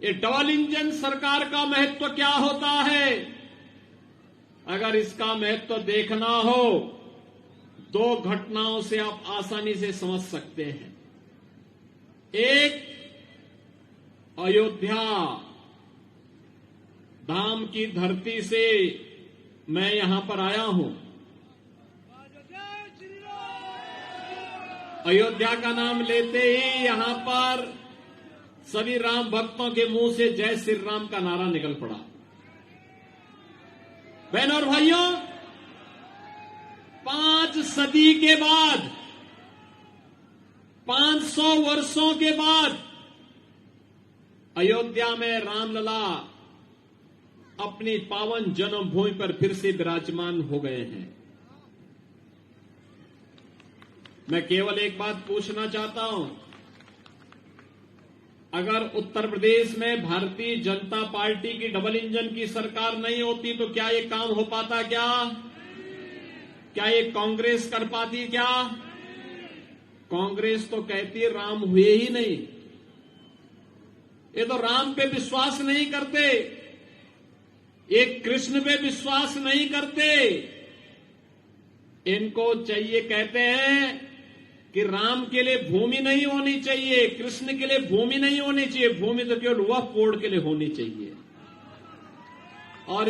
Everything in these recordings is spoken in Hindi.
ये डबल इंजन सरकार का महत्व क्या होता है? अगर इसका महत्व देखना हो, दो घटनाओं से आप आसानी से समझ सकते हैं। एक, अयोध्या धाम की धरती से मैं यहां पर आया हूं। अयोध्या का नाम लेते ही यहां पर सभी राम भक्तों के मुंह से जय श्री राम का नारा निकल पड़ा। बहनों और भाइयों, 5 सदी के बाद, 500 वर्षों के बाद अयोध्या में रामलला अपनी पावन जन्मभूमि पर फिर से विराजमान हो गए हैं। मैं केवल एक बात पूछना चाहता हूं, अगर उत्तर प्रदेश में भारतीय जनता पार्टी की डबल इंजन की सरकार नहीं होती तो क्या ये काम हो पाता? क्या ये कांग्रेस कर पाती? क्या कांग्रेस तो कहती राम हुए ही नहीं, ये तो राम पे विश्वास नहीं करते, ये कृष्ण पे विश्वास नहीं करते। इनको चाहिए, कहते हैं कि राम के लिए भूमि नहीं होनी चाहिए, कृष्ण के लिए भूमि नहीं होनी चाहिए, भूमि तो केवल वक्फ बोर्ड के लिए होनी चाहिए। और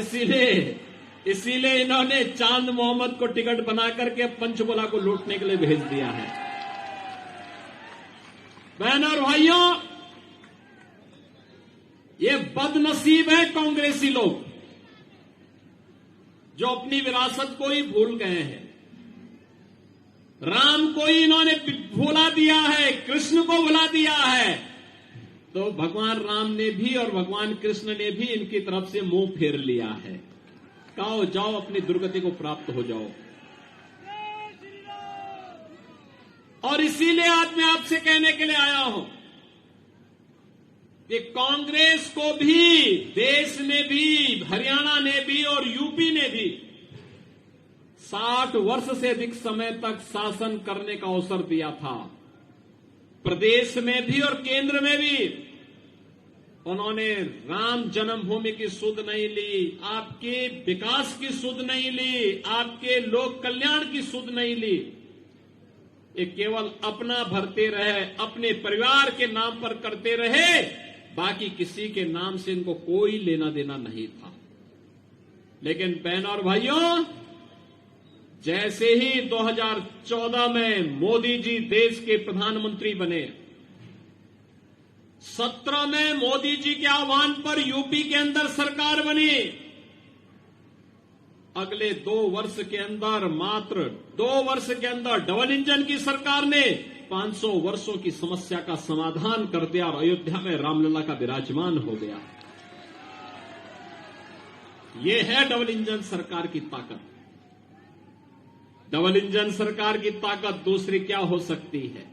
इसीलिए इन्होंने चांद मोहम्मद को टिकट बना करके पंचकुला को लूटने के लिए भेज दिया है। बहनों और भाइयों, ये बदनसीब है कांग्रेसी लोग जो अपनी विरासत को ही भूल गए हैं। राम को ही इन्होंने भुला दिया है, कृष्ण को भुला दिया है, तो भगवान राम ने भी और भगवान कृष्ण ने भी इनकी तरफ से मुंह फेर लिया है। कहो जाओ, अपनी दुर्गति को प्राप्त हो जाओ। और इसीलिए आज मैं आपसे कहने के लिए आया हूं कि कांग्रेस को भी, देश में भी, हरियाणा ने भी और यूपी ने भी 60 वर्ष से अधिक समय तक शासन करने का अवसर दिया था। प्रदेश में भी और केंद्र में भी उन्होंने राम जन्मभूमि की सुध नहीं ली, आपके विकास की सुध नहीं ली, आपके लोक कल्याण की सुध नहीं ली। ये केवल अपना भरते रहे, अपने परिवार के नाम पर करते रहे, बाकी किसी के नाम से इनको कोई लेना देना नहीं था। लेकिन बहनों और भाइयों, जैसे ही 2014 में मोदी जी देश के प्रधानमंत्री बने, 17 में मोदी जी के आह्वान पर यूपी के अंदर सरकार बनी, अगले 2 वर्ष के अंदर, मात्र 2 वर्ष के अंदर डबल इंजन की सरकार ने 500 वर्षों की समस्या का समाधान कर दिया और अयोध्या में रामलला का विराजमान हो गया। यह है डबल इंजन सरकार की ताकत। डबल इंजन सरकार की ताकत दूसरी क्या हो सकती है?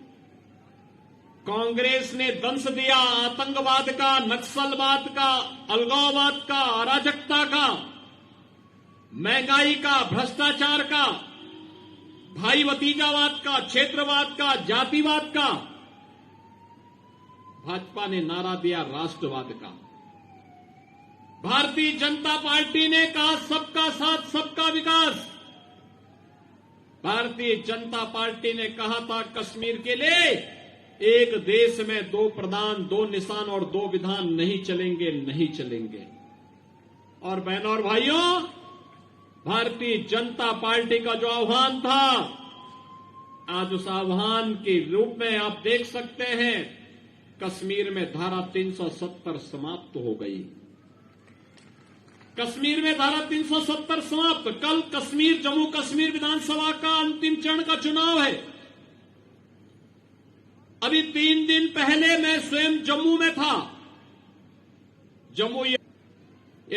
कांग्रेस ने दंश दिया आतंकवाद का, नक्सलवाद का, अलगाववाद का, अराजकता का, महंगाई का, भ्रष्टाचार का, भाई भतीजावाद का, क्षेत्रवाद का, जातिवाद का। भाजपा ने नारा दिया राष्ट्रवाद का। भारतीय जनता पार्टी ने कहा सबका साथ, सबका विकास। भारतीय जनता पार्टी ने कहा था कश्मीर के लिए एक देश में 2 प्रधान, 2 निशान और 2 विधान नहीं चलेंगे, नहीं चलेंगे। और बहनों और भाइयों, भारतीय जनता पार्टी का जो आह्वान था, आज उस आह्वान के रूप में आप देख सकते हैं कश्मीर में धारा 370 समाप्त हो गई। कश्मीर में धारा 370 समाप्त। कल कश्मीर, जम्मू कश्मीर विधानसभा का अंतिम चरण का चुनाव है। अभी 3 दिन पहले मैं स्वयं जम्मू में था। जम्मू, ये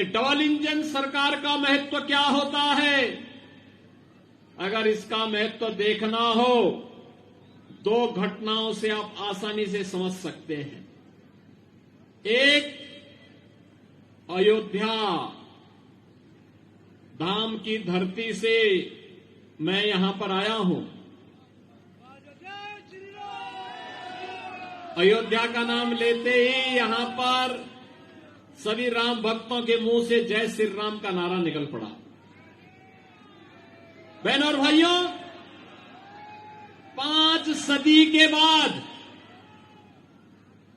डबल इंजन सरकार का महत्व क्या होता है? अगर इसका महत्व देखना हो, 2 घटनाओं से आप आसानी से समझ सकते हैं। एक, अयोध्या धाम की धरती से मैं यहां पर आया हूं। अयोध्या का नाम लेते ही यहां पर सभी राम भक्तों के मुंह से जय श्री राम का नारा निकल पड़ा। बहनों और भाइयों, 5 सदी के बाद,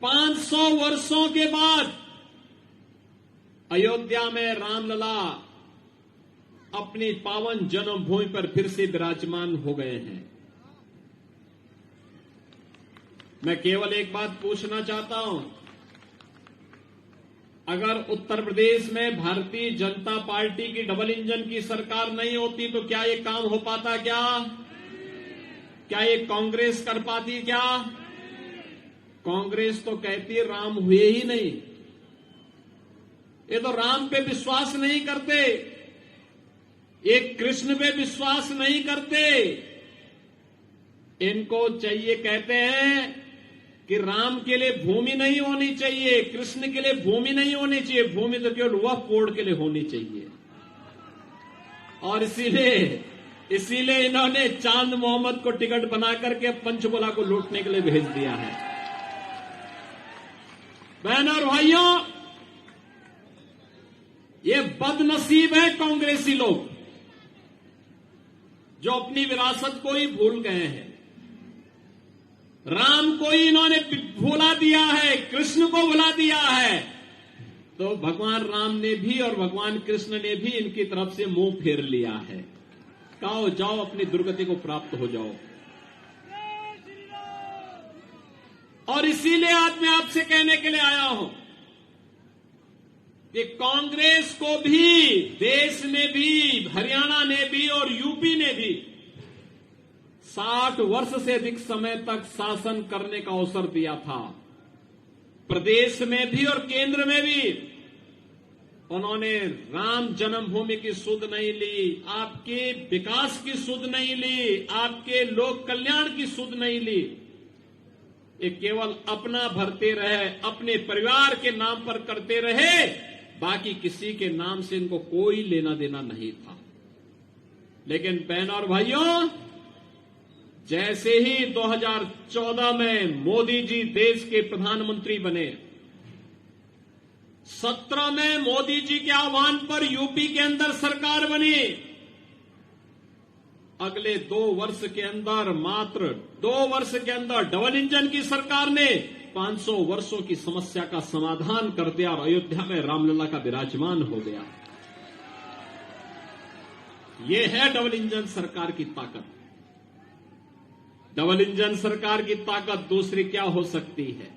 500 वर्षों के बाद अयोध्या में रामलला अपनी पावन जन्मभूमि पर फिर से विराजमान हो गए हैं। मैं केवल एक बात पूछना चाहता हूं, अगर उत्तर प्रदेश में भारतीय जनता पार्टी की डबल इंजन की सरकार नहीं होती तो क्या ये काम हो पाता? क्या ये कांग्रेस कर पाती? क्या कांग्रेस तो कहती राम हुए ही नहीं, ये तो राम पे विश्वास नहीं करते, ये कृष्ण पे विश्वास नहीं करते। इनको चाहिए, कहते हैं कि राम के लिए भूमि नहीं होनी चाहिए, कृष्ण के लिए भूमि नहीं होनी चाहिए, भूमि तो केवल वक्फ बोर्ड के लिए होनी चाहिए। और इसीलिए इन्होंने चांद मोहम्मद को टिकट बना करके पंचकुला को लूटने के लिए भेज दिया है। बहनों और भाइयों, ये बदनसीब है कांग्रेसी लोग जो अपनी विरासत को ही भूल गए हैं। राम को ही इन्होंने भुला दिया है, कृष्ण को भुला दिया है, तो भगवान राम ने भी और भगवान कृष्ण ने भी इनकी तरफ से मुंह फेर लिया है। कहो जाओ, अपनी दुर्गति को प्राप्त हो जाओ। और इसीलिए आज मैं आपसे कहने के लिए आया हूं कि कांग्रेस को भी, देश में भी, हरियाणा ने भी और यूपी ने भी 60 वर्ष से अधिक समय तक शासन करने का अवसर दिया था। प्रदेश में भी और केंद्र में भी उन्होंने राम जन्मभूमि की सुध नहीं ली, आपके विकास की सुध नहीं ली, आपके लोक कल्याण की सुध नहीं ली। ये केवल अपना भरते रहे, अपने परिवार के नाम पर करते रहे, बाकी किसी के नाम से इनको कोई लेना देना नहीं था। लेकिन बहनों और भाइयों, जैसे ही 2014 में मोदी जी देश के प्रधानमंत्री बने, 17 में मोदी जी के आह्वान पर यूपी के अंदर सरकार बनी, अगले 2 वर्ष के अंदर, मात्र 2 वर्ष के अंदर डबल इंजन की सरकार ने 500 वर्षों की समस्या का समाधान कर दिया और अयोध्या में रामलला का विराजमान हो गया। यह है डबल इंजन सरकार की ताकत। डबल इंजन सरकार की ताकत दूसरी क्या हो सकती है?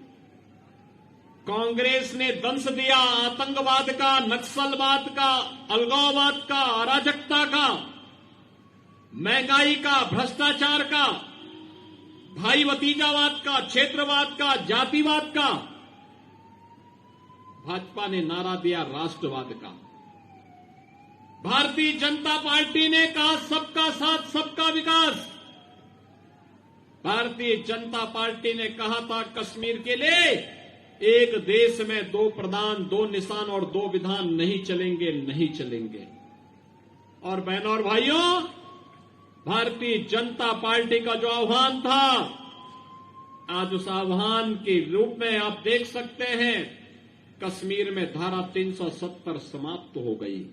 कांग्रेस ने दंश दिया आतंकवाद का, नक्सलवाद का, अलगाववाद का, अराजकता का, महंगाई का, भ्रष्टाचार का, भाई भतीजावाद का, क्षेत्रवाद का, जातिवाद का। भाजपा ने नारा दिया राष्ट्रवाद का। भारतीय जनता पार्टी ने कहा सबका साथ सबका विकास। भारतीय जनता पार्टी ने कहा था कश्मीर के लिए एक देश में 2 प्रधान, 2 निशान और 2 विधान नहीं चलेंगे, नहीं चलेंगे। और बहनों और भाइयों, भारतीय जनता पार्टी का जो आह्वान था, आज उस आह्वान के रूप में आप देख सकते हैं कश्मीर में धारा 370 समाप्त हो गई।